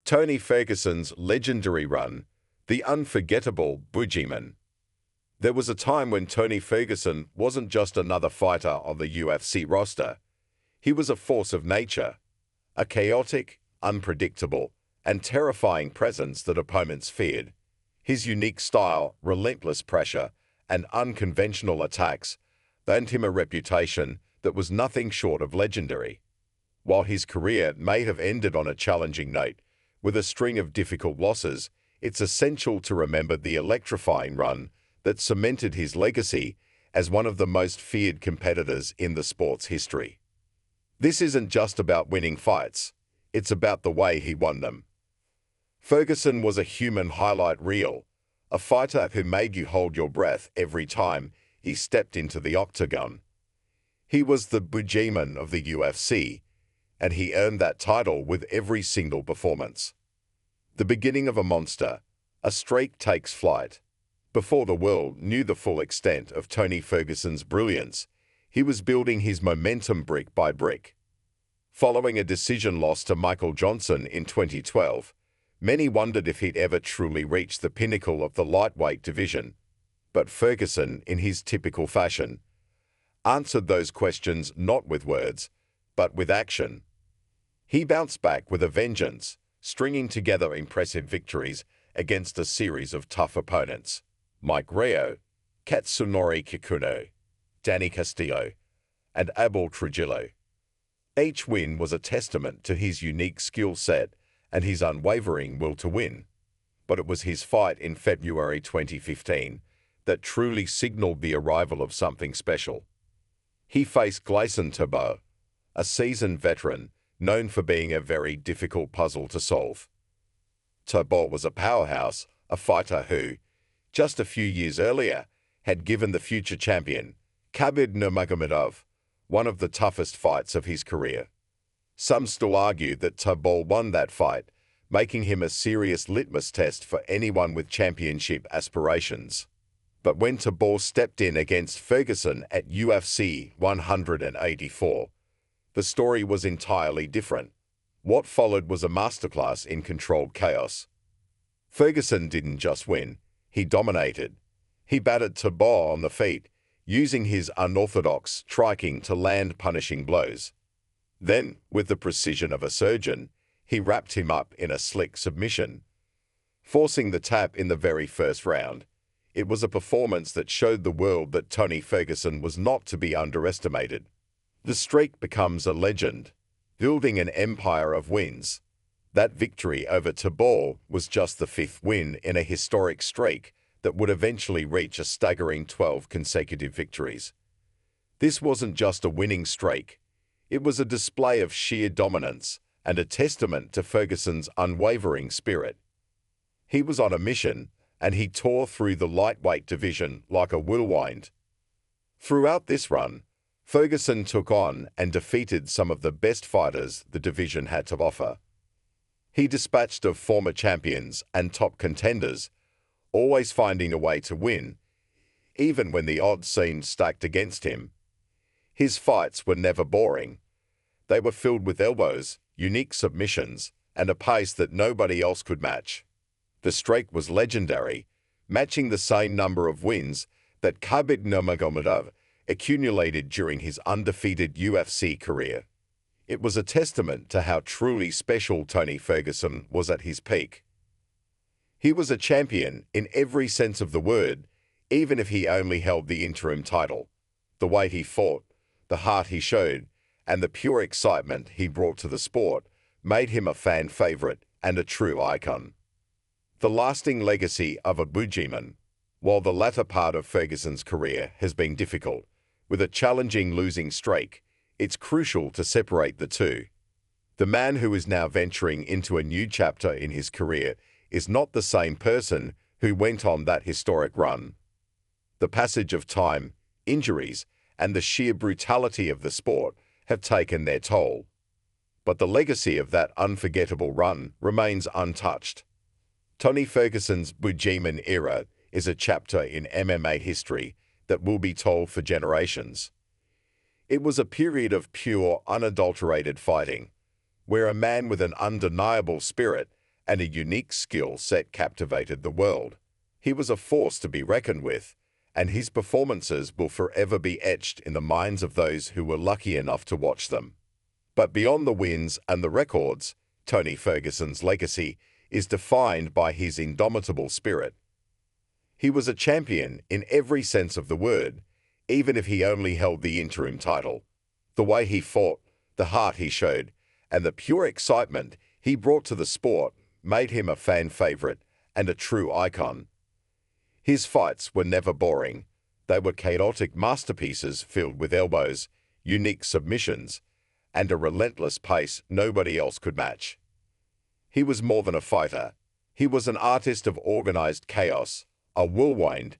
Tony Ferguson's legendary run, the unforgettable Boogeyman. There was a time when Tony Ferguson wasn't just another fighter on the UFC roster. He was a force of nature, a chaotic, unpredictable, and terrifying presence that opponents feared. His unique style, relentless pressure, and unconventional attacks earned him a reputation that was nothing short of legendary. While his career may have ended on a challenging note, with a string of difficult losses, it's essential to remember the electrifying run that cemented his legacy as one of the most feared competitors in the sport's history. This isn't just about winning fights, it's about the way he won them. Ferguson was a human highlight reel, a fighter who made you hold your breath every time he stepped into the octagon. He was the Boogeyman of the UFC, and he earned that title with every single performance. The beginning of a monster, a streak takes flight. Before the world knew the full extent of Tony Ferguson's brilliance, he was building his momentum brick by brick. Following a decision loss to Michael Johnson in 2012, many wondered if he'd ever truly reach the pinnacle of the lightweight division. But Ferguson, in his typical fashion, answered those questions not with words, but with action. He bounced back with a vengeance, stringing together impressive victories against a series of tough opponents: Mike Reo, Katsunori Kikuno, Danny Castillo, and Abel Trujillo. Each win was a testament to his unique skill set and his unwavering will to win. But it was his fight in February 2015 that truly signaled the arrival of something special. He faced Gleison Tibau, a seasoned veteran known for being a very difficult puzzle to solve. Tibau was a powerhouse, a fighter who, just a few years earlier, had given the future champion, Khabib Nurmagomedov, one of the toughest fights of his career. Some still argue that Tibau won that fight, making him a serious litmus test for anyone with championship aspirations. But when Tibau stepped in against Ferguson at UFC 184, the story was entirely different. What followed was a masterclass in controlled chaos. Ferguson didn't just win, he dominated. He battered Tibau on the feet, using his unorthodox striking to land punishing blows. Then, with the precision of a surgeon, he wrapped him up in a slick submission, forcing the tap in the very first round. It was a performance that showed the world that Tony Ferguson was not to be underestimated. The streak becomes a legend, building an empire of wins. That victory over Tibau was just the fifth win in a historic streak that would eventually reach a staggering 12 consecutive victories. This wasn't just a winning streak. It was a display of sheer dominance and a testament to Ferguson's unwavering spirit. He was on a mission, and he tore through the lightweight division like a whirlwind. Throughout this run, Ferguson took on and defeated some of the best fighters the division had to offer. He dispatched of former champions and top contenders, always finding a way to win, even when the odds seemed stacked against him. His fights were never boring. They were filled with elbows, unique submissions, and a pace that nobody else could match. The streak was legendary, matching the same number of wins that Khabib Nurmagomedov accumulated during his undefeated UFC career. It was a testament to how truly special Tony Ferguson was at his peak. He was a champion in every sense of the word, even if he only held the interim title. The way he fought, the heart he showed, and the pure excitement he brought to the sport made him a fan favorite and a true icon. The lasting legacy of a Boogeyman. While the latter part of Ferguson's career has been difficult, with a challenging losing streak, it's crucial to separate the two. The man who is now venturing into a new chapter in his career is not the same person who went on that historic run. The passage of time, injuries, and the sheer brutality of the sport have taken their toll. But the legacy of that unforgettable run remains untouched. Tony Ferguson's Boogeyman era is a chapter in MMA history that will be told for generations. It was a period of pure, unadulterated fighting, where a man with an undeniable spirit and a unique skill set captivated the world. He was a force to be reckoned with, and his performances will forever be etched in the minds of those who were lucky enough to watch them. But beyond the wins and the records, Tony Ferguson's legacy is defined by his indomitable spirit. He was a champion in every sense of the word, even if he only held the interim title. The way he fought, the heart he showed, and the pure excitement he brought to the sport made him a fan favorite and a true icon. His fights were never boring. They were chaotic masterpieces filled with elbows, unique submissions, and a relentless pace nobody else could match. He was more than a fighter. He was an artist of organized chaos, a whirlwind